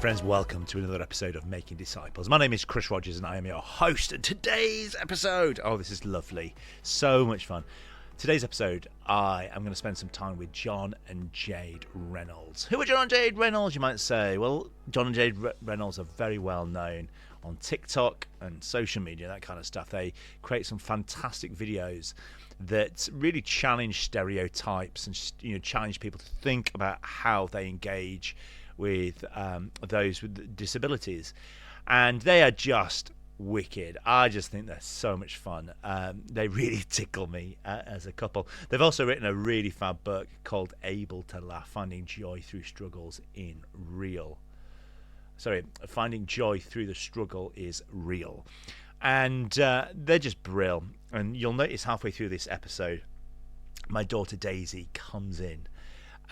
friends, welcome to another episode of Making Disciples. My name is Chris Rogers and I am your host. And today's episode, this is lovely, so much fun. Today's episode, I am going to spend some time with John and Jade Reynolds. Who are John and Jade Reynolds, you might say? Well, John and Jade Reynolds are very well known on TikTok and social media, that kind of stuff. They create some fantastic videos that really challenge stereotypes and challenge people to think about how they engage with those with disabilities, and they are just wicked. I just think they're so much fun. They really tickle me as a couple. They've also written a really fab book called Able to Laugh: Finding Joy Through Struggles in Real. Finding Joy Through the Struggle is Real. And they're just brilliant. And you'll notice halfway through this episode, my daughter Daisy comes in,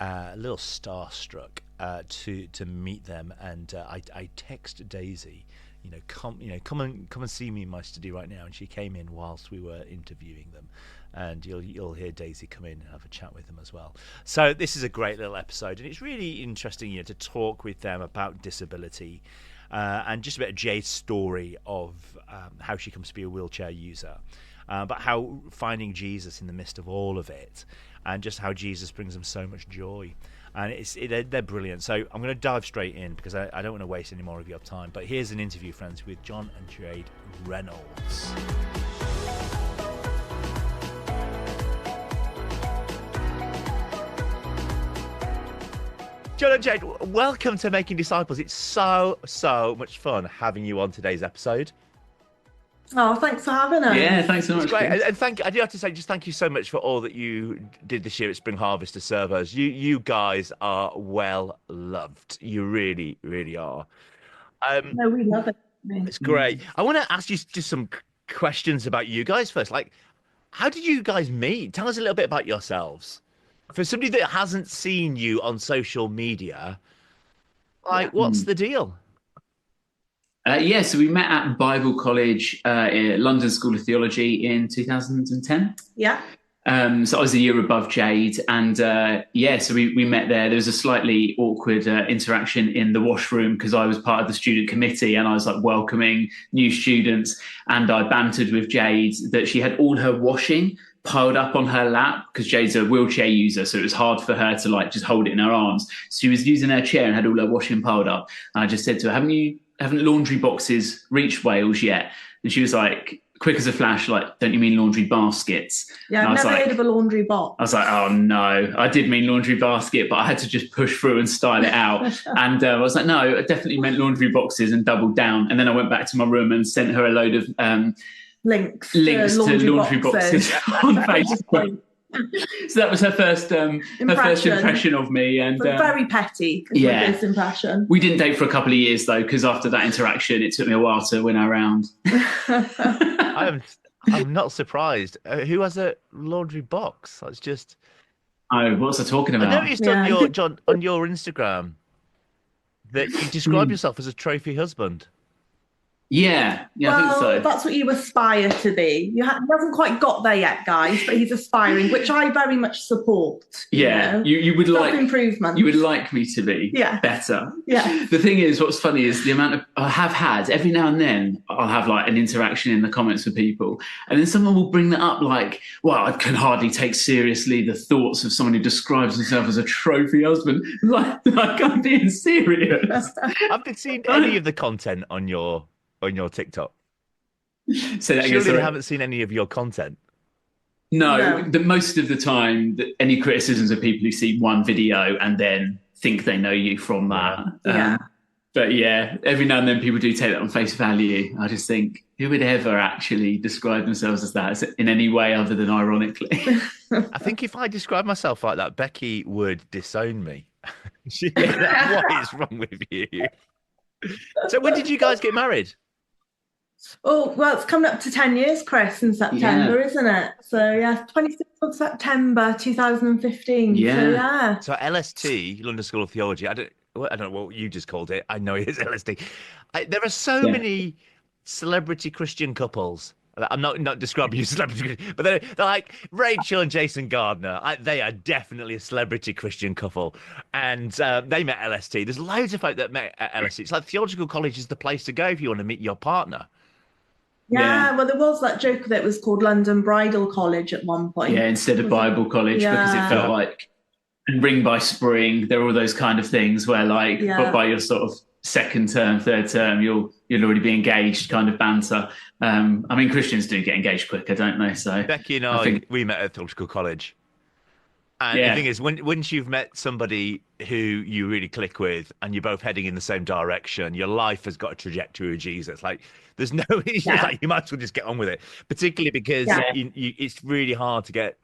a little starstruck, to meet them, and I text Daisy, come and see me in my studio right now, and she came in whilst we were interviewing them, and you'll hear Daisy come in and have a chat with them as well. So this is a great little episode, and it's really interesting, to talk with them about disability, and just a bit of Jade's story of how she comes to be a wheelchair user, but how finding Jesus in the midst of all of it, and just how Jesus brings them so much joy. And they're brilliant. So I'm going to dive straight in because I don't want to waste any more of your time. But here's an interview, friends, with John and Jade Reynolds. John and Jade, welcome to Making Disciples. It's so much fun having you on today's episode. Oh, thanks for having us. Yeah, thanks so much. It's great. And I do have to say, just thank you so much for all that you did this year at Spring Harvest to serve us. You guys are well loved. You really, really are. No, we love it. It's great. I want to ask you just some questions about you guys first. Like, how did you guys meet? Tell us a little bit about yourselves. For somebody that hasn't seen you on social media, what's the deal? So we met at Bible College, London School of Theology in 2010. Yeah. So I was a year above Jade, and so we met there. There was a slightly awkward interaction in the washroom because I was part of the student committee and I was like welcoming new students, and I bantered with Jade that she had all her washing piled up on her lap because Jade's a wheelchair user, so it was hard for her to just hold it in her arms. So she was using her chair and had all her washing piled up. And I just said to her, haven't laundry boxes reached Wales yet? And she was like, quick as a flash, don't you mean laundry baskets? Yeah, I've never heard of a laundry box. I was like, oh no, I did mean laundry basket, but I had to just push through and style it out. And I was like, no, I definitely meant laundry boxes, and doubled down. And then I went back to my room and sent her a load of links to laundry boxes on Facebook. So that was her first impression of me, and very petty. Yeah, first impression. We didn't date for a couple of years though, because after that interaction, it took me a while to win her around. I'm not surprised. Who has a laundry box? That's just. Oh, what was I talking about? I noticed on your Instagram that you describe yourself as a trophy husband. Yeah, I think so. That's what you aspire to be. He hasn't quite got there yet, guys, but he's aspiring, which I very much support. You would like improvement. You would like me to be better. Yeah. The thing is, what's funny is the amount of I have had every now and then. I'll have an interaction in the comments with people, and then someone will bring that up, well, I can hardly take seriously the thoughts of someone who describes himself as a trophy husband. Like I'm being serious. I've been seeing any of the content on your TikTok. So that surely they haven't seen any of your content. No. Most of the time, any criticisms are people who see one video and then think they know you from that. But yeah, every now and then people do take that on face value. I just think, who would ever actually describe themselves as that in any way other than ironically? I think if I described myself like that, Becky would disown me. What is wrong with you? So when did you guys get married? Oh, well, it's coming up to 10 years, Chris, in September, isn't it? So, 26th of September, 2015. Yeah. So LST, London School of Theology, I don't know what you just called it. I know it is LST. There are so many celebrity Christian couples I'm not describing you as celebrity, but they're like Rachel and Jason Gardner. They are definitely a celebrity Christian couple, and they met at LST. There's loads of folk that met at LST. It's like theological college is the place to go if you want to meet your partner. Yeah, well, there was that joke that was called London Bridal College at one point. Yeah, instead of Bible College, because it felt like, and Ring by Spring, there are all those kind of things where, like, but by your sort of second term, third term, you'll already be engaged, kind of banter. I mean, Christians do get engaged quicker, don't they? So Becky and I think we met at theological college. And the thing is, once you've met somebody who you really click with and you're both heading in the same direction, your life has got a trajectory with Jesus. Like, there's no, like, you might as well just get on with it, particularly because it's really hard to get,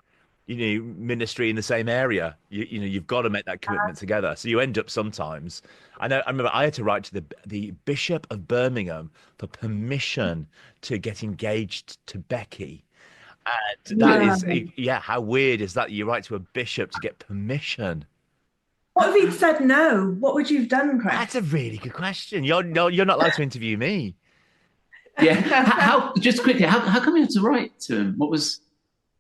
ministry in the same area. You've got to make that commitment together. So you end up sometimes. I remember I had to write to the Bishop of Birmingham for permission to get engaged to Becky. And that is, how weird is that? You write to a bishop to get permission. What if he'd said no? What would you have done, Chris? That's a really good question. You're not allowed to interview me. Yeah. How just quickly, how come you had to write to him? What was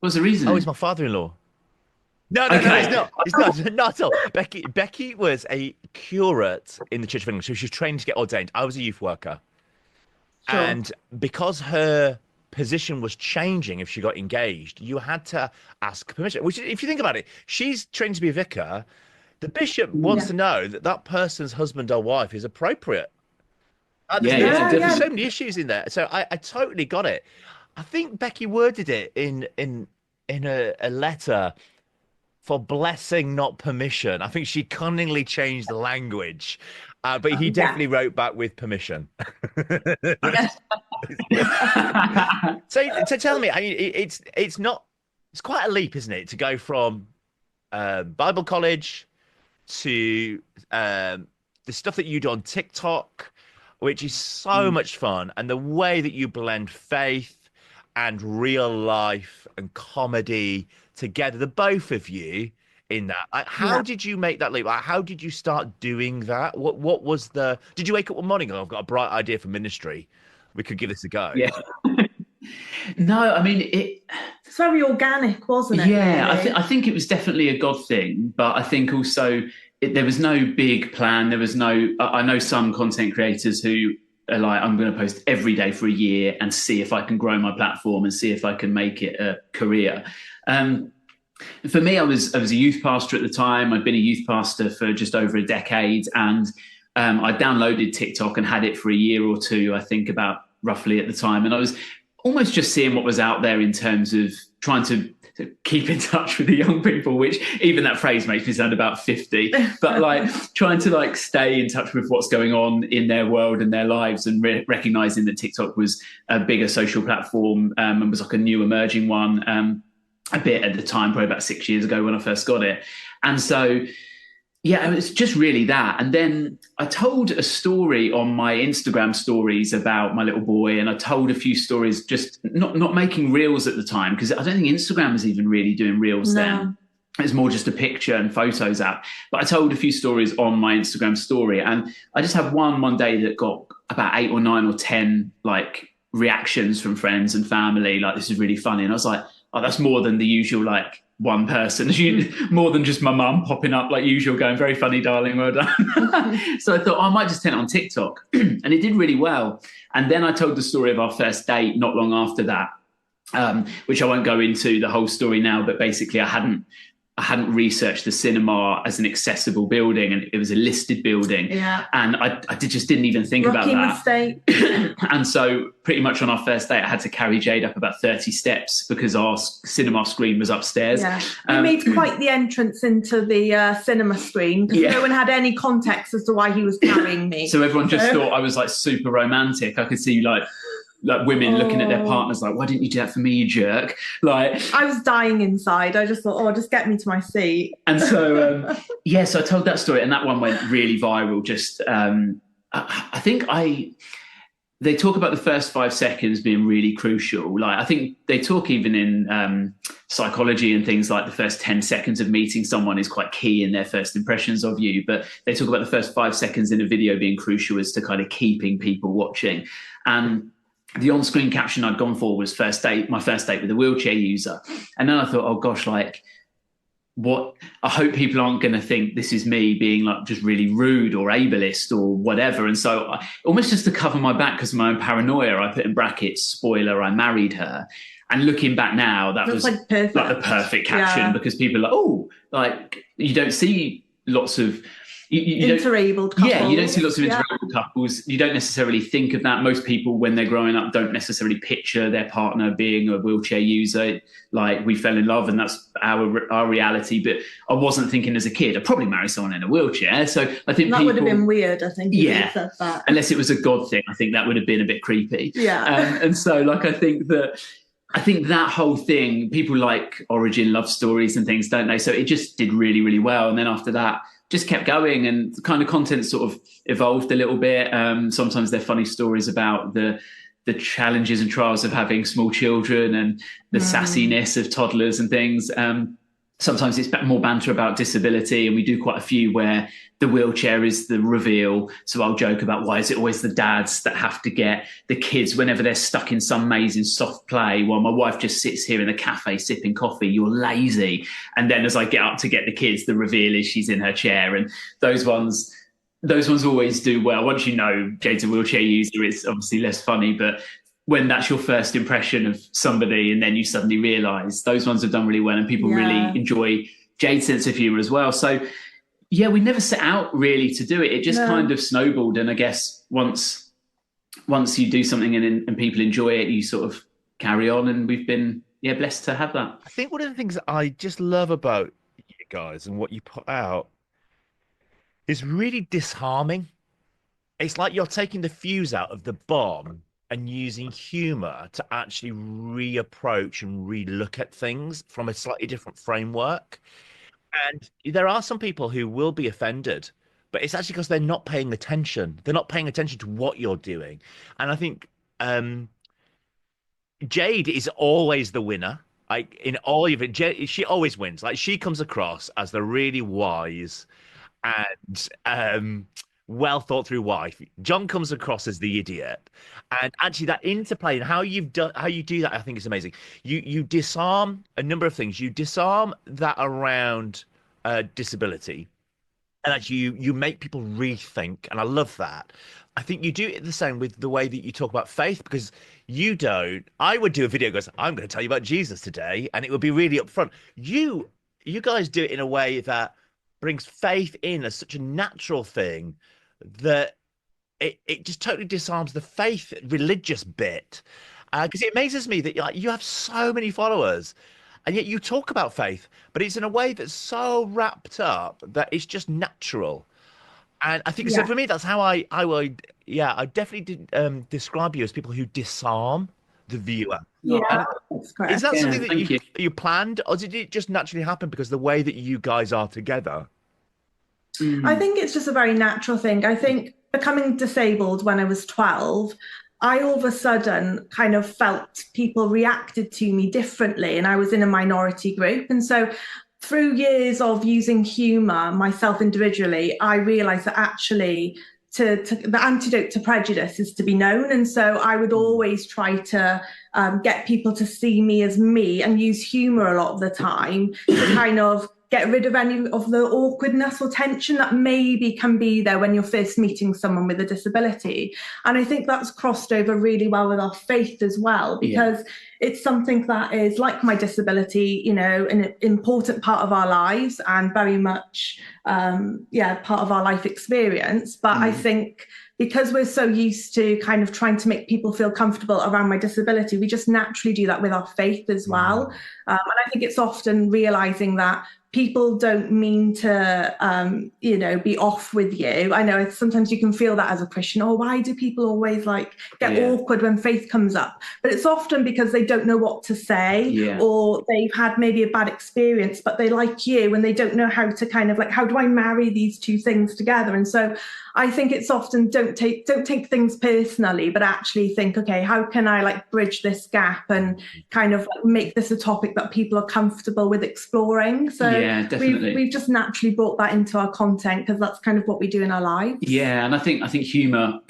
the reason? Oh, he's my father-in-law. No, it's not. It's not at all. Becky was a curate in the Church of England, so she was trained to get ordained. I was a youth worker. Sure. And because her position was changing if she got engaged, you had to ask permission, which, if you think about it, she's trained to be a vicar. The bishop wants to know that person's husband or wife is appropriate. There's so many issues in there. So I totally got it. I think Becky worded it in a letter for blessing, not permission. I think she cunningly changed the language, but he definitely wrote back with permission. So tell me, I mean, it's quite a leap, isn't it, to go from Bible college to the stuff that you do on TikTok, which is so much fun, and the way that you blend faith and real life and comedy together, the both of you in that. Like, how did you make that leap? Like, how did you start doing that? What was did you wake up one morning and I've got a bright idea for ministry? We could give this a go. Yeah. No, I mean, it's very organic, wasn't it? Yeah, really? I think it was definitely a God thing, but I think also there was no big plan. There was no, I know some content creators who are like, I'm going to post every day for a year and see if I can grow my platform and see if I can make it a career. For me, I was a youth pastor at the time. I'd been a youth pastor for just over a decade, and I downloaded TikTok and had it for a year or two, I think, about roughly at the time. And I was almost just seeing what was out there in terms of trying to keep in touch with the young people, which even that phrase makes me sound about 50, but like trying to like stay in touch with what's going on in their world and their lives, and recognizing that TikTok was a bigger social platform and was like a new emerging one a bit at the time, probably about 6 years ago when I first got it. And so, yeah, it was just really that. And then I told a story on my Instagram stories about my little boy, and I told a few stories, just not making reels at the time, because I don't think Instagram was even really doing reels then. It was more just a picture and photos app. But I told a few stories on my Instagram story, and I just had one day that got about 8 or 9 or 10 like reactions from friends and family, like, this is really funny. And I was like, oh, that's more than the usual, like, one person, more than just my mum popping up like usual going, very funny, darling, well done. So I thought, I might just turn it on TikTok. And it did really well. And then I told the story of our first date not long after that, which I won't go into the whole story now, but basically I hadn't researched the cinema as an accessible building, and it was a listed building. Yeah. And I just didn't even think about that. Mistake. And so pretty much on our first date, I had to carry Jade up about 30 steps because our cinema screen was upstairs. Yeah. He made quite the entrance into the cinema screen, because no one had any context as to why he was carrying me. So everyone just thought I was like super romantic. I could see like women looking at their partners like, why didn't you do that for me, you jerk? Like, I was dying inside. I just thought, just get me to my seat. And so, so I told that story, and that one went really viral. Just, I think they talk about the first 5 seconds being really crucial. Like, I think they talk even in psychology and things, like the first 10 seconds of meeting someone is quite key in their first impressions of you. But they talk about the first 5 seconds in a video being crucial as to kind of keeping people watching. And the on-screen caption I'd gone for was my first date with a wheelchair user. And then I thought, oh gosh, like, what, I hope people aren't going to think this is me being like just really rude or ableist or whatever. And so almost just to cover my back because of my own paranoia, I put in brackets, spoiler, I married her. And looking back now, that was like the perfect caption, because people are like, oh, like, you don't see lots of interabled couples. Yeah, you don't see lots of interabled couples. You don't necessarily think of that. Most people, when they're growing up, don't necessarily picture their partner being a wheelchair user. Like, we fell in love and that's our reality. But I wasn't thinking as a kid, I'd probably marry someone in a wheelchair. So I think that would have been weird, I think, if you said that. Unless it was a God thing, I think that would have been a bit creepy. Yeah. And so, like, I think that whole thing, people like origin love stories and things, don't they? So it just did really, really well. And then after that, just kept going, and the kind of content sort of evolved a little bit. Sometimes they're funny stories about the challenges and trials of having small children and the sassiness of toddlers and things. Sometimes it's more banter about disability, and we do quite a few where the wheelchair is the reveal. So I'll joke about, why is it always the dads that have to get the kids whenever they're stuck in some maze in soft play, while my wife just sits here in the cafe sipping coffee? You're lazy. And then as I get up to get the kids, the reveal is she's in her chair. And those ones always do well. Once you know Jade's a wheelchair user, it's obviously less funny, but when that's your first impression of somebody and then you suddenly realise, those ones have done really well, and people really enjoy Jade's sense of humour as well. So yeah, we never set out really to do it. It just kind of snowballed. And I guess once you do something and people enjoy it, you sort of carry on, and we've been blessed to have that. I think one of the things that I just love about you guys and what you put out is really disarming. It's like you're taking the fuse out of the bomb and using humor to actually reapproach and relook at things from a slightly different framework. And there are some people who will be offended, but it's actually because they're not paying attention. They're not paying attention to what you're doing. And I think Jade is always the winner. Like, in all of it, she always wins. Like, she comes across as the really wise and well thought through wife. John comes across as the idiot. And actually that interplay and how you do that, I think is amazing. You disarm a number of things. You disarm that around disability, and actually you make people rethink, and I love that. I think you do it the same with the way that you talk about faith, because I would do a video that goes, I'm going to tell you about Jesus today, and it would be really upfront. You guys do it in a way that brings faith in as such a natural thing that it just totally disarms the faith religious bit, because it amazes me that you have so many followers and yet you talk about faith, but it's in a way that's so wrapped up that it's just natural. And I think so for me, that's how I definitely describe you as people who disarm the viewer. Yeah, that's correct. Is that something that you planned, or did it just naturally happen because the way that you guys are together? I think it's just a very natural thing. I think becoming disabled when I was 12, I all of a sudden kind of felt people reacted to me differently, and I was in a minority group. And so through years of using humour myself individually, I realised that actually the antidote to prejudice is to be known. And so I would always try to get people to see me as me, and use humour a lot of the time to kind of get rid of any of the awkwardness or tension that maybe can be there when you're first meeting someone with a disability. And I think that's crossed over really well with our faith as well, because it's something that is, like my disability, an important part of our lives and very much, part of our life experience. But I think because we're so used to kind of trying to make people feel comfortable around my disability, we just naturally do that with our faith as well. And I think it's often realizing that people don't mean to, be off with you. I know sometimes you can feel that as a Christian. Oh, why do people always get awkward when faith comes up? But it's often because they don't know what to say, or they've had maybe a bad experience, but they like you and they don't know how to kind of how do I marry these two things together? And so I think it's often don't take things personally, but actually think, okay, how can I like bridge this gap and kind of like make this a topic that people are comfortable with exploring. So Yeah, definitely. we've just naturally brought that into our content because that's kind of what we do in our lives. Yeah, and I think humour.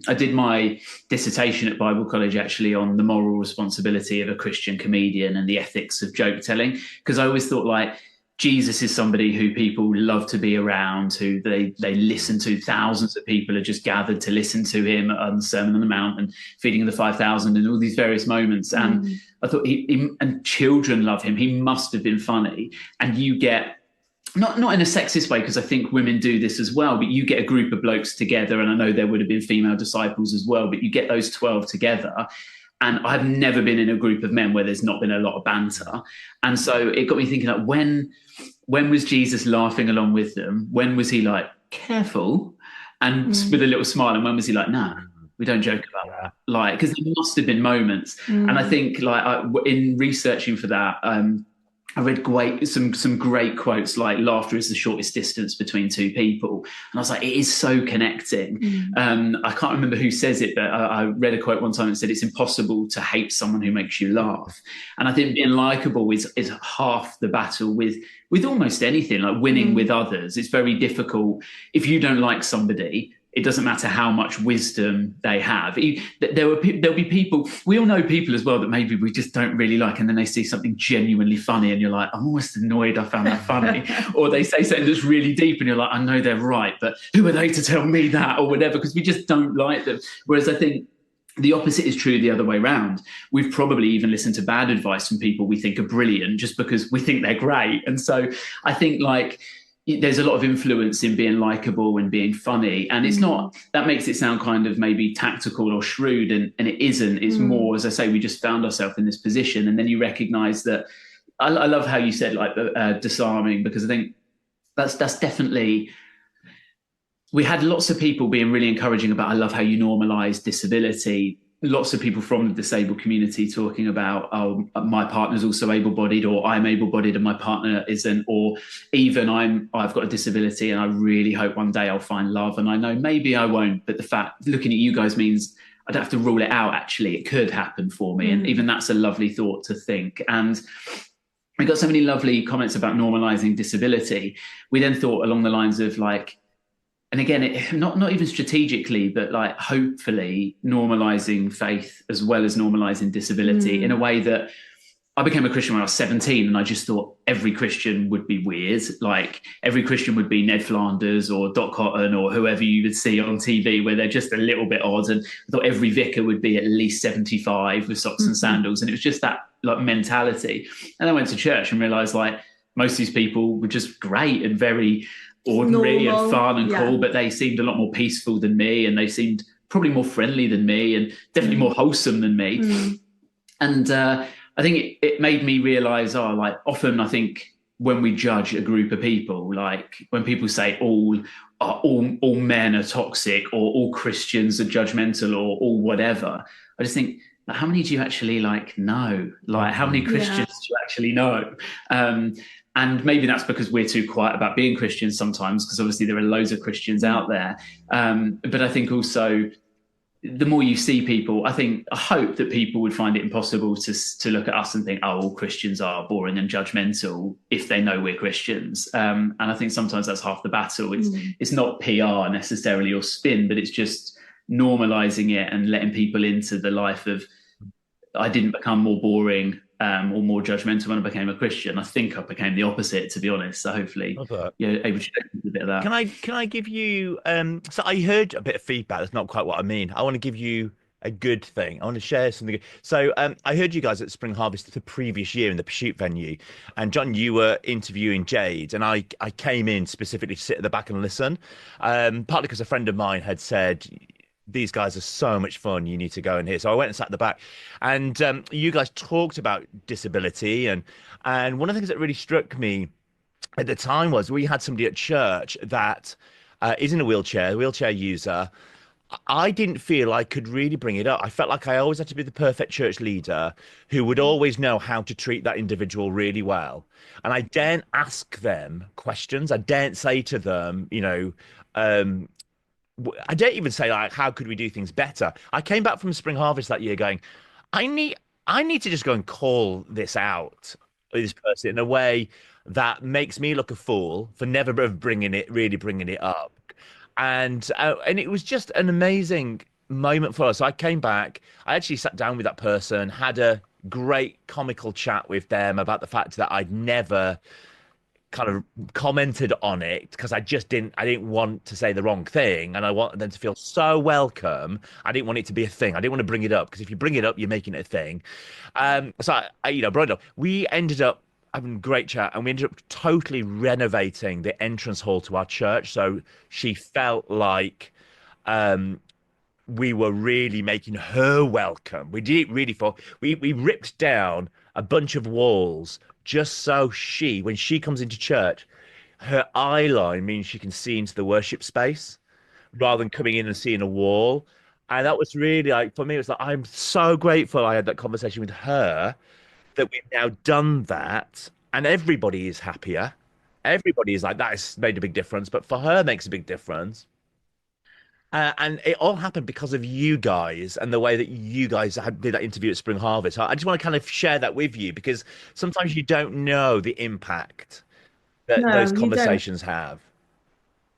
I did my dissertation at Bible College actually on the moral responsibility of a Christian comedian and the ethics of joke telling, because I always thought like Jesus is somebody who people love to be around, who they listen to. Thousands of people are just gathered to listen to him on the Sermon on the Mount and feeding the 5,000 and all these various moments. And I thought and children love him. He must have been funny. And you get not in a sexist way, because I think women do this as well, but you get a group of blokes together, and I know there would have been female disciples as well, but you get those 12 together. And I've never been in a group of men where there's not been a lot of banter. And so it got me thinking, like, when was Jesus laughing along with them? When was he like, careful, and with a little smile? And when was he like, nah, we don't joke about that? Like, because there must have been moments. And I think like in researching for that, I read some great quotes like laughter is the shortest distance between two people. And I was like, it is so connecting. I can't remember who says it, but I read a quote one time that said it's impossible to hate someone who makes you laugh. And I think being likable is half the battle with almost anything, like winning with others. It's very difficult. If you don't like somebody, it doesn't matter how much wisdom they have. There'll be people, we all know people as well that maybe we just don't really like, and then they see something genuinely funny and you're like, I'm almost annoyed I found that funny. Or they say something that's really deep and you're like, I know they're right, but who are they to tell me that, or whatever, because we just don't like them. Whereas I think the opposite is true the other way around. We've probably even listened to bad advice from people we think are brilliant just because we think they're great. And so I think like, there's a lot of influence in being likable and being funny, and it's not, that makes it sound kind of maybe tactical or shrewd, and it isn't. It's more, as I say, we just found ourselves in this position, and then you recognize that. I love how you said like disarming, because I think that's definitely, we had lots of people being really encouraging about, I love how you normalize disability. Lots of people from the disabled community talking about, oh, my partner's also able-bodied, or I'm able-bodied and my partner isn't, or even I've got a disability and I really hope one day I'll find love, and I know maybe I won't, but the fact looking at you guys means I don't have to rule it out. Actually, it could happen for me, and even that's a lovely thought to think. And we got so many lovely comments about normalizing disability. We then thought along the lines of like, and again, not even strategically, but like hopefully normalizing faith as well as normalizing disability in a way that I became a Christian when I was 17, and I just thought every Christian would be weird. Like every Christian would be Ned Flanders or Dot Cotton or whoever you would see on TV, where they're just a little bit odd. And I thought every vicar would be at least 75 with socks and sandals. And it was just that like mentality. And I went to church and realized like most of these people were just great and very ordinary and fun and cool, but they seemed a lot more peaceful than me, and they seemed probably more friendly than me, and definitely more wholesome than me. And I think it made me realize, like often I think when we judge a group of people, like when people say all men are toxic, or all Christians are judgmental, or all whatever, I just think, how many do you actually like know? Like how many Christians do you actually know? And maybe that's because we're too quiet about being Christians sometimes, because obviously there are loads of Christians out there. But I think also the more you see people, I hope that people would find it impossible to look at us and think, oh, all Christians are boring and judgmental if they know we're Christians. And I think sometimes that's half the battle. It's not PR necessarily or spin, but it's just normalizing it and letting people into the life of, I didn't become more boring or more judgmental when I became a Christian. I think I became the opposite, to be honest. So hopefully you're able to show a bit of that. Can I give you so I heard a bit of feedback that's not quite what I mean. I want to give you a good thing. I want to share something good. So I heard you guys at Spring Harvest the previous year in the Pursuit venue, and John, you were interviewing Jade, and I came in specifically to sit at the back and listen, partly because a friend of mine had said, these guys are so much fun, you need to go in here. So I went and sat at the back, and you guys talked about disability, and one of the things that really struck me at the time was we had somebody at church that is in a wheelchair user. I didn't feel I could really bring it up. I felt like I always had to be the perfect church leader who would always know how to treat that individual really well. And I daren't ask them questions. I daren't say to them, I don't even say like, how could we do things better? I came back from Spring Harvest that year going, I need I need to just go and call this out, this person in a way that makes me look a fool for never really bringing it up. And it was just an amazing moment for us. So I came back, I actually sat down with that person, had a great comical chat with them about the fact that I'd never kind of commented on it because I didn't want to say the wrong thing, and I wanted them to feel so welcome. I didn't want it to be a thing. I didn't want to bring it up because if you bring it up, you're making it a thing. So I brought it up. We ended up having a great chat, and we ended up totally renovating the entrance hall to our church, so she felt like um we were really making her welcome. We did it really for we ripped down a bunch of walls just so when she comes into church, her eye line means she can see into the worship space rather than coming in and seeing a wall. And that was really like for me, it was like I'm so grateful I had that conversation with her that we've now done that and everybody is happier. Everybody is like that has made a big difference, but for her it makes a big difference. And it all happened because of you guys and the way that you guys did that interview at Spring Harvest. I just want to kind of share that with you because sometimes you don't know the impact that those No, you don't. conversations have.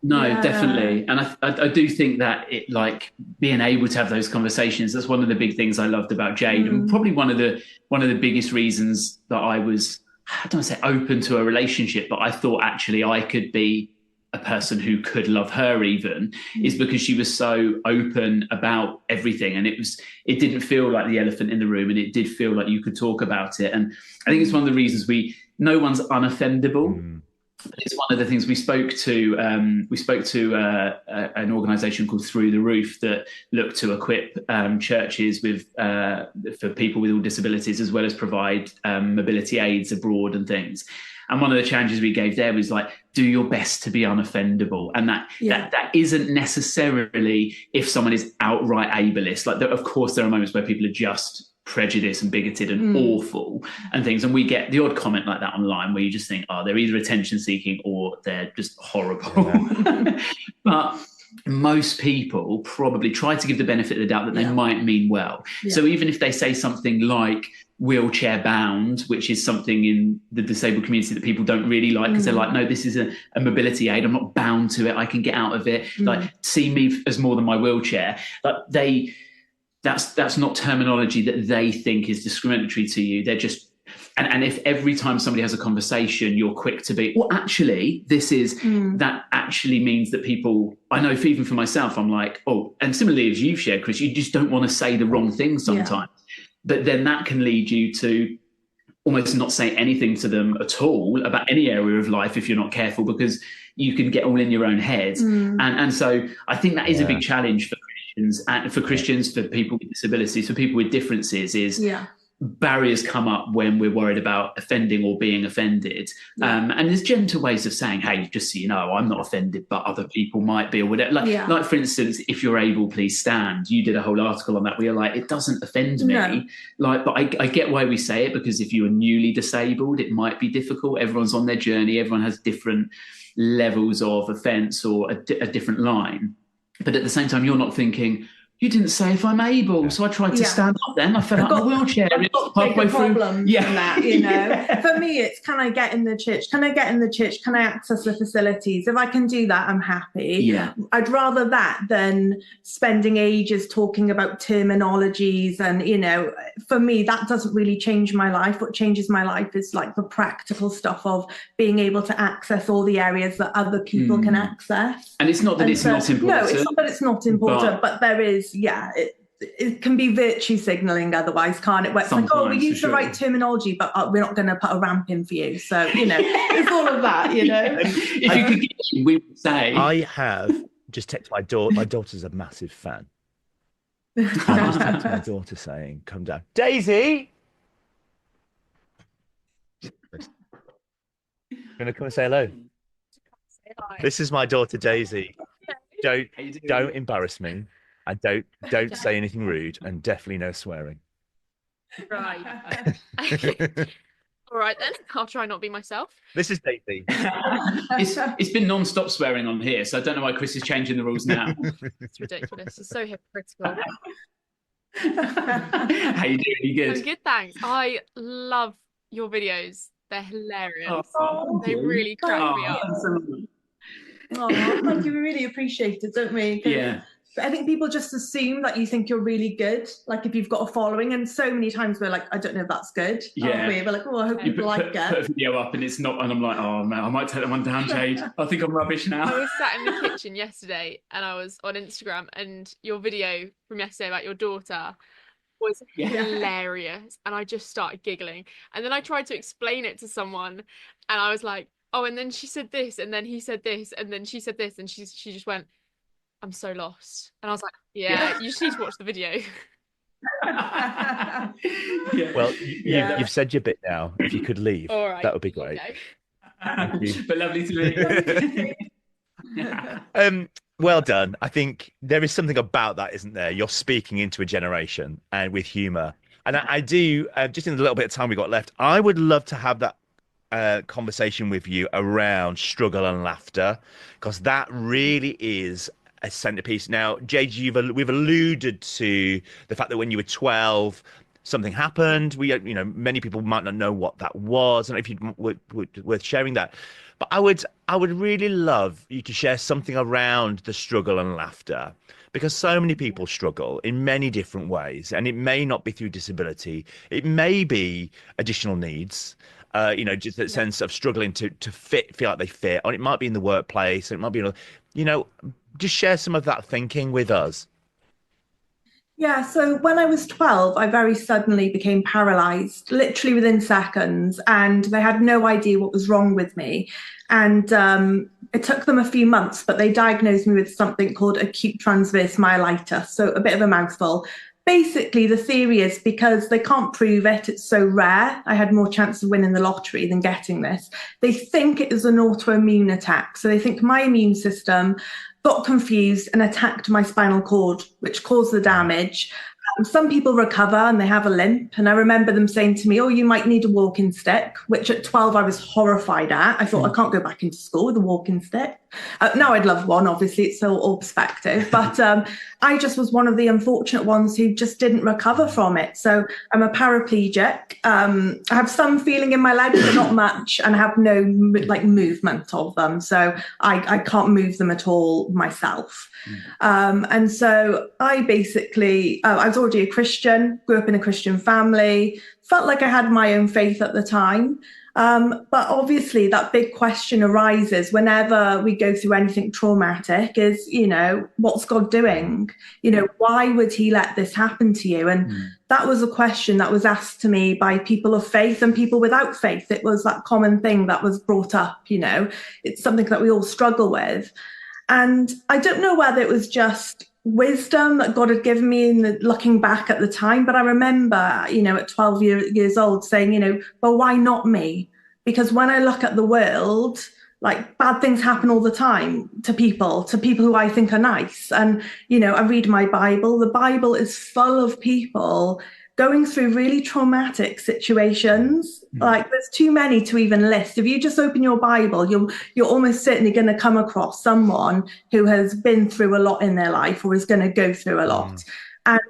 No, Yeah. definitely. And I do think that it like being able to have those conversations, that's one of the big things I loved about Jade. And Mm. probably one of the biggest reasons that I don't want to say open to a relationship, but I thought actually I could be a person who could love her even, is because she was so open about everything. And it didn't feel like the elephant in the room, and it did feel like you could talk about it. And I think it's one of the reasons no one's unoffendable. Mm. It's one of the things we spoke to. We spoke to an organisation called Through the Roof that look to equip churches with for people with all disabilities, as well as provide mobility aids abroad and things. And one of the challenges we gave there was like, do your best to be unoffendable, and that isn't necessarily if someone is outright ableist. Like, of course, there are moments where people are just prejudiced and bigoted and awful and things, and we get the odd comment like that online where you just think, oh, they're either attention seeking or they're just horrible. Yeah. But most people probably try to give the benefit of the doubt that they might mean well. So even if they say something like wheelchair bound, which is something in the disabled community that people don't really like because they're like, no, this is a mobility aid, I'm not bound to it, I can get out of it, like see me as more than my wheelchair. Like that's not terminology that they think is discriminatory to you. They're just and if every time somebody has a conversation you're quick to be, well, actually this is that actually means that people, I know even for myself, I'm like, oh, and similarly as you've shared, Chris, you just don't want to say the wrong thing sometimes. But then that can lead you to almost not say anything to them at all about any area of life if you're not careful, because you can get all in your own head. And so I think that is a big challenge for Christians, and for Christians, for people with disabilities, for people with differences, is barriers come up when we're worried about offending or being offended. And there's gentle ways of saying, hey, just so you know, I'm not offended, but other people might be, or whatever. Like for instance, if you're able, please stand. You did a whole article on that where you're like, it doesn't offend me. No. Like, but I get why we say it, because if you are newly disabled, it might be difficult. Everyone's on their journey. Everyone has different levels of offence or a different line. But at the same time, you're not thinking, you didn't say if I'm able, so I tried to stand up then. I fell out of the wheelchair. I've got bigger problems than that, you know. For me, it's, can I get in the church? Can I get in the church? Can I access the facilities? If I can do that, I'm happy. I'd rather that than spending ages talking about terminologies. And, you know, for me, that doesn't really change my life. What changes my life is like the practical stuff of being able to access all the areas that other people can access. And it's not that it's not important. No, it's not that it's not important, but there is, it can be virtue signaling otherwise, can't it? Where it's like, oh, we use the right terminology, but we're not going to put a ramp in for you. So, you know, it's all of that, you know. If you could get, we would say. I have just texted my daughter. My daughter's a massive fan. I just texted my daughter saying, come down. Daisy! Going to come and say hello? This is my daughter, Daisy. Don't embarrass me. And don't say anything rude, and definitely no swearing. Right. All right then, I'll try not be myself. This is Daisy. It's been non-stop swearing on here, so I don't know why Chris is changing the rules now. It's ridiculous. It's so hypocritical. How you doing? You good? I'm good, thanks. I love your videos. They're hilarious. Oh, They really crack me up. Oh, thank you. We really appreciate it, don't we? Yeah. I think people just assume that you think you're really good, like if you've got a following, and so many times we're like, I don't know if that's good. Yeah. We're like, oh, I hope people like it. Put a video up and it's not, and I'm like, oh man, I might take that one down, Jade. I think I'm rubbish now. I was sat in the kitchen yesterday and I was on Instagram, and your video from yesterday about your daughter was hilarious, and I just started giggling, and then I tried to explain it to someone, and I was like, oh, and then she said this, and then he said this, and then she said this, and she just went, I'm so lost. And I was like, yeah, you just need to watch the video. Well, you've said your bit now. If you could leave, all right, that would be great. But lovely to meet. Well done. I think there is something about that, isn't there? You're speaking into a generation and with humour. And I do, just in the little bit of time we got left, I would love to have that conversation with you around struggle and laughter, because that really is a centerpiece. Now, Jade, we've alluded to the fact that when you were 12, something happened. Many people might not know what that was, and if you would worth sharing that. But I would really love you to share something around the struggle and laughter, because so many people struggle in many different ways, and it may not be through disability. It may be additional needs. Just that sense of struggling to feel like they fit, or it might be in the workplace, it might be, just share some of that thinking with us. Yeah, so when I was 12, I very suddenly became paralyzed, literally within seconds, and they had no idea what was wrong with me. And it took them a few months, but they diagnosed me with something called acute transverse myelitis, so a bit of a mouthful. Basically, the theory is because they can't prove it, it's so rare, I had more chance of winning the lottery than getting this. They think it is an autoimmune attack. So they think my immune system got confused and attacked my spinal cord, which caused the damage. Some people recover and they have a limp. And I remember them saying to me, oh, you might need a walking stick, which at 12 I was horrified at. I thought, I can't go back into school with a walking stick. Now I'd love one, obviously, it's all perspective. But I just was one of the unfortunate ones who just didn't recover from it. So I'm a paraplegic. I have some feeling in my legs, but not much, and I have no movement of them. So I can't move them at all myself. And so I basically, I was already a Christian, grew up in a Christian family, felt like I had my own faith at the time. But obviously that big question arises whenever we go through anything traumatic is, what's God doing? Why would he let this happen to you? And that was a question that was asked to me by people of faith and people without faith. It was that common thing that was brought up, it's something that we all struggle with. And I don't know whether it was just wisdom that God had given me looking back at the time. But I remember, at 12 years old saying, well, why not me? Because when I look at the world, like bad things happen all the time to people who I think are nice. And, I read my Bible. The Bible is full of people going through really traumatic situations. Like there's too many to even list. If you just open your Bible, you're almost certainly going to come across someone who has been through a lot in their life or is going to go through a lot. And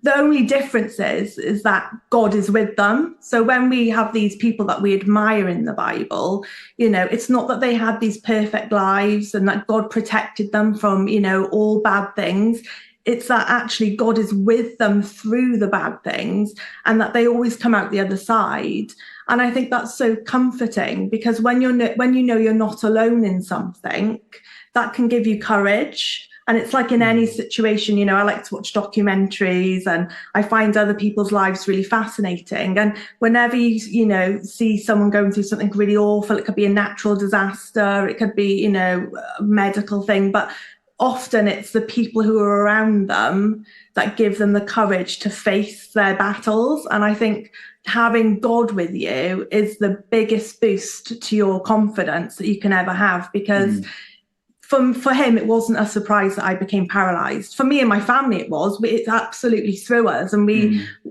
the only difference is that God is with them. So when we have these people that we admire in the Bible, it's not that they had these perfect lives and that God protected them from, all bad things. It's that actually God is with them through the bad things and that they always come out the other side. And I think that's so comforting, because when you're not alone in something, that can give you courage. And it's like in any situation, I like to watch documentaries and I find other people's lives really fascinating. And whenever you see someone going through something really awful, it could be a natural disaster, it could be, a medical thing, but often it's the people who are around them that give them the courage to face their battles. And I think having God with you is the biggest boost to your confidence that you can ever have, because for him, it wasn't a surprise that I became paralyzed. For me and my family, it was. It absolutely threw us, and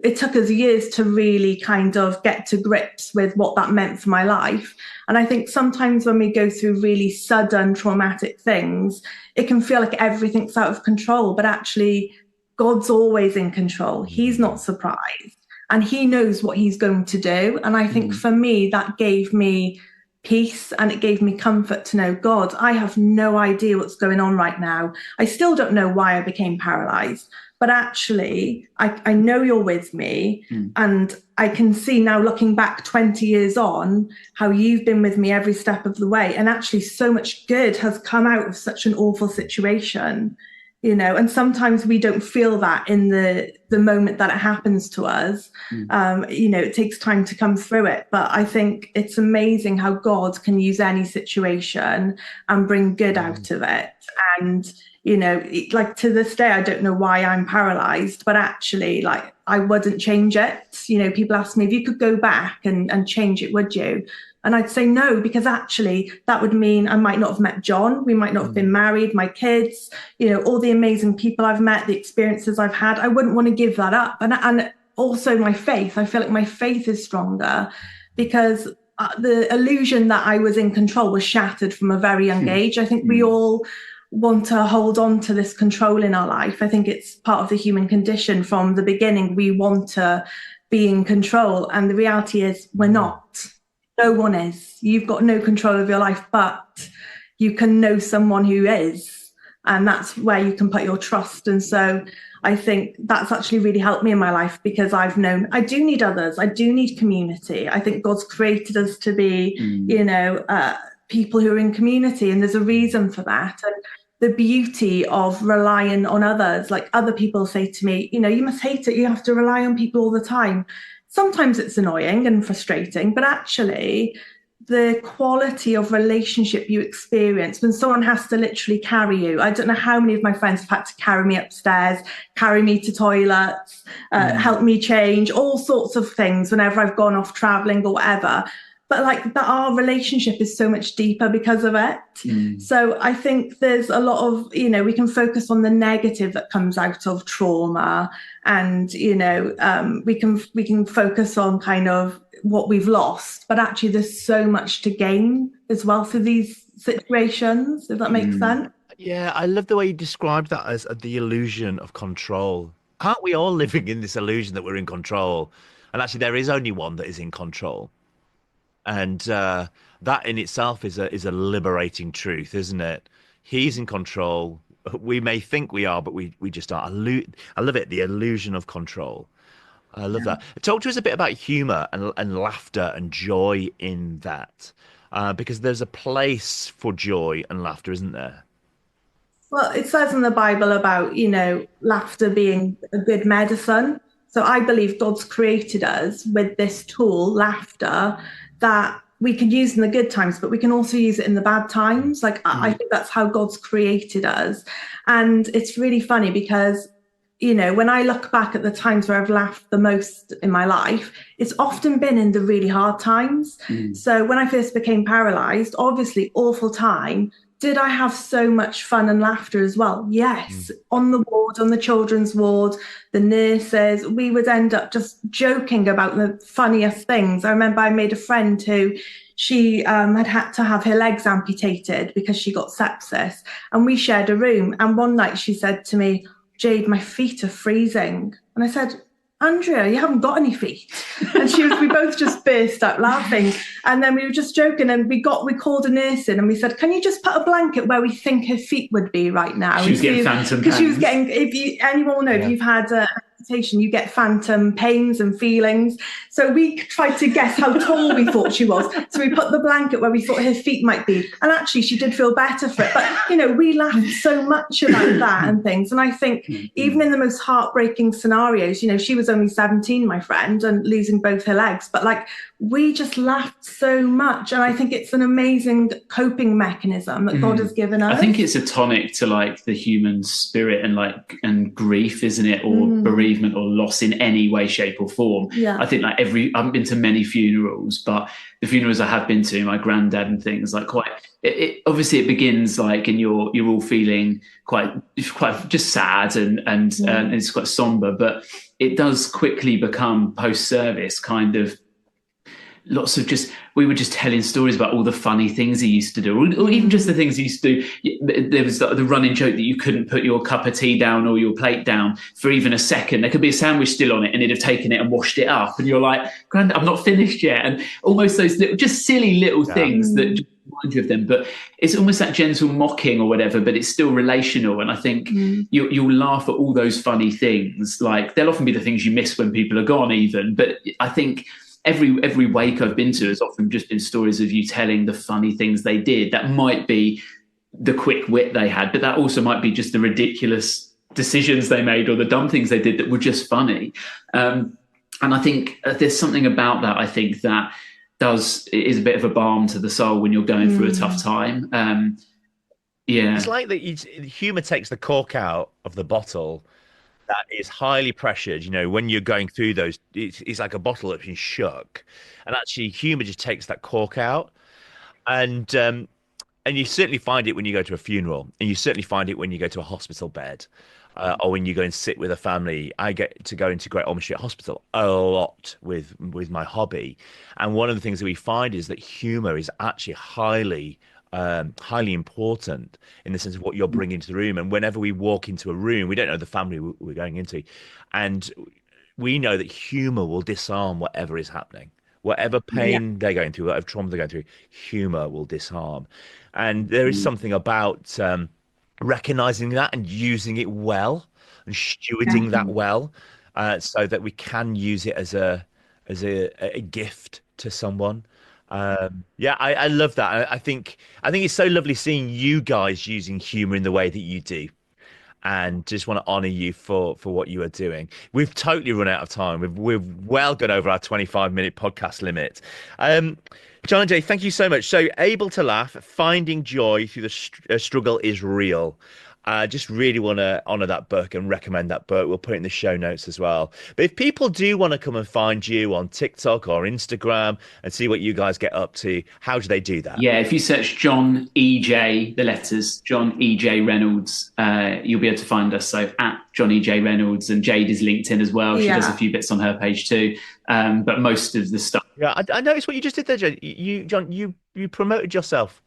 it took us years to really kind of get to grips with what that meant for my life. And I think sometimes when we go through really sudden traumatic things, it can feel like everything's out of control, but actually God's always in control. He's not surprised, and he knows what he's going to do. And I think for me, that gave me peace, and it gave me comfort to know, God, I have no idea what's going on right now. I still don't know why I became paralyzed, but actually I know you're with me. And I can see now, looking back 20 years on, how you've been with me every step of the way. And actually so much good has come out of such an awful situation, you know. And sometimes we don't feel that in the moment that it happens to us. You know, it takes time to come through it. But I think it's amazing how God can use any situation and bring good out of it. And, you know, like to this day, I don't know why I'm paralyzed, but actually, like, I wouldn't change it. You know, people ask me, if you could go back and change it, would you? And I'd say no, because actually that would mean I might not have met John. We might not have been married, my kids, you know, all the amazing people I've met, the experiences I've had. I wouldn't want to give that up. And also my faith. I feel like my faith is stronger because the illusion that I was in control was shattered from a very young age. I think we all want to hold on to this control in our life. I think it's part of the human condition from the beginning. We want to be in control. And the reality is we're not. No one is. You've got no control of your life, but you can know someone who is. And that's where you can put your trust. And so I think that's actually really helped me in my life, because I've known I do need others. I do need community. I think God's created us to be, you know, people who are in community. And there's a reason for that. And the beauty of relying on others, like other people say to me, you know, you must hate it. You have to rely on people all the time. Sometimes it's annoying and frustrating, but actually the quality of relationship you experience when someone has to literally carry you. I don't know how many of my friends have had to carry me upstairs, carry me to toilets, help me change, all sorts of things whenever I've gone off traveling or whatever. But like that, our relationship is so much deeper because of it. So I think there's a lot of, you know, we can focus on the negative that comes out of trauma, and, you know, we can focus on kind of what we've lost, but actually there's so much to gain as well through these situations, if that makes sense. Yeah, I love the way you described that as the illusion of control. Aren't we all living in this illusion that we're in control? And actually there is only one that is in control. And that in itself is a liberating truth, isn't it? He's in control. We may think we are, but we just aren't. I love it, the illusion of control. I love that. Talk to us a bit about humor and laughter and joy in that, because there's a place for joy and laughter, isn't there? Well, it says in the Bible about, you know, laughter being a good medicine. So I believe God's created us with this tool, laughter, that we can use in the good times, but we can also use it in the bad times. Like, I think that's how God's created us. And it's really funny because, you know, when I look back at the times where I've laughed the most in my life, it's often been in the really hard times. So when I first became paralyzed, obviously awful time. Did I have so much fun and laughter as well? Yes. On the ward, on the children's ward, the nurses, we would end up just joking about the funniest things. I remember I made a friend who she had to have her legs amputated because she got sepsis, and we shared a room. And one night she said to me, "Jade, my feet are freezing." And I said, "Andrea, you haven't got any feet." And we both just burst out laughing. And then we were just joking, and we called a nurse in and we said, "Can you just put a blanket where we think her feet would be right now?" She was getting phantom pains. Because she was getting, anyone will know, if you've had an amputation, you get phantom pains and feelings. So we tried to guess how tall we thought she was. So we put the blanket where we thought her feet might be. And actually she did feel better for it. But, you know, we laughed so much about that and things. And I think even in the most heartbreaking scenarios, you know, she was only 17, my friend, and losing both her legs. But like, we just laughed so much. And I think it's an amazing coping mechanism that God has given us. I think it's a tonic to like the human spirit and grief, isn't it? Or bereavement. bereavement or loss in any way, shape or form. Yeah. I think like I haven't been to many funerals, but the funerals I have been to, my granddad and things, like obviously it begins like, and you're all feeling quite just sad and it's quite somber, but it does quickly become post-service kind of lots of we were just telling stories about all the funny things he used to do, or even just the things he used to do. There was the running joke that you couldn't put your cup of tea down or your plate down for even a second. There could be a sandwich still on it and he'd have taken it and washed it up. And you're like, Grandad, I'm not finished yet. And almost those just silly little things that just remind you of them. But it's almost that gentle mocking or whatever, but it's still relational. And I think you'll laugh at all those funny things. Like they'll often be the things you miss when people are gone even. But I think every wake I've been to has often just been stories of you telling the funny things they did. That might be the quick wit they had, but that also might be just the ridiculous decisions they made or the dumb things they did that were just funny. And I think there's something about that, I think, that is a bit of a balm to the soul when you're going through a tough time. It's like that humour takes the cork out of the bottle that is highly pressured. You know, when you're going through those, it's like a bottle that's been shook, and actually humour just takes that cork out. And you certainly find it when you go to a funeral, and you certainly find it when you go to a hospital bed, or when you go and sit with a family. I get to go into Great Ormond Street Hospital a lot with my hobby, and one of the things that we find is that humour is actually highly important in the sense of what you're bringing to the room. And whenever we walk into a room, we don't know the family we're going into, and we know that humor will disarm whatever is happening, whatever pain they're going through, whatever trauma they're going through. Humor will disarm, and there is something about recognizing that and using it well and stewarding that well, so that we can use it as a gift to someone. I love that. I think it's so lovely seeing you guys using humor in the way that you do, and just want to honor you for what you are doing. We've totally run out of time. We've well gone over our 25-minute podcast limit. John and Jade, thank you so much. So, Able to Laugh, finding joy through the struggle is real. I just really want to honor that book and recommend that book. We'll put it in the show notes as well. But if people do want to come and find you on TikTok or Instagram and see what you guys get up to, how do they do that? Yeah, if you search John E.J., the letters, John E.J. Reynolds, you'll be able to find us. So at John E.J. Reynolds, and Jade is LinkedIn as well. She does a few bits on her page too. But most of the stuff. Yeah, I noticed what you just did there, Jade. John, you promoted yourself.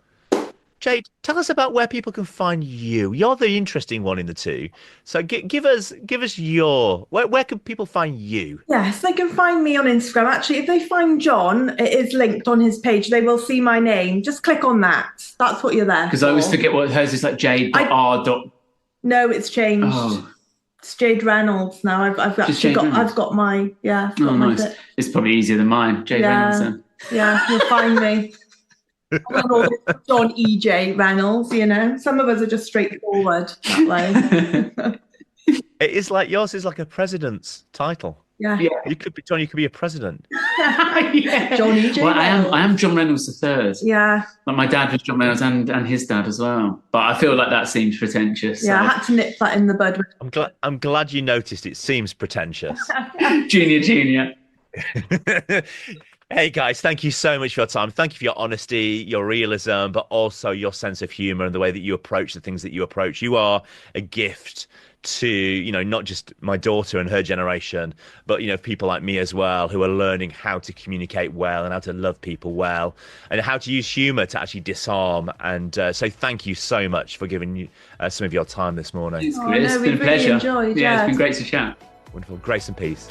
Jade, tell us about where people can find you. You're the interesting one in the two. So give us your where can people find you? Yes, they can find me on Instagram. Actually, if they find John, it is linked on his page. They will see my name. Just click on that. That's what you're there for. Because I always forget what hers is, like Jade.R. No, it's changed. Oh. It's Jade Reynolds now. I've got my nice. It's probably easier than mine. Jade Reynolds then. Yeah, you'll find me. John E.J. Reynolds, some of us are just straightforward that way. It is like yours is like a president's title. Yeah. You could be John. You could be a president. John E.J. Well, I am John Reynolds III. Yeah. Like my dad was John Reynolds and his dad as well. But I feel like that seems pretentious. Yeah, so. I had to nip that in the bud. I'm glad you noticed. It seems pretentious. Junior. Hey guys, thank you so much for your time. Thank you for your honesty, your realism, but also your sense of humor and the way that you approach the things that you approach. You are a gift to, not just my daughter and her generation, but, people like me as well, who are learning how to communicate well and how to love people well and how to use humor to actually disarm. And so thank you so much for giving you some of your time this morning. It's been a pleasure. Enjoyed, it's been great to chat. Wonderful. Grace and peace.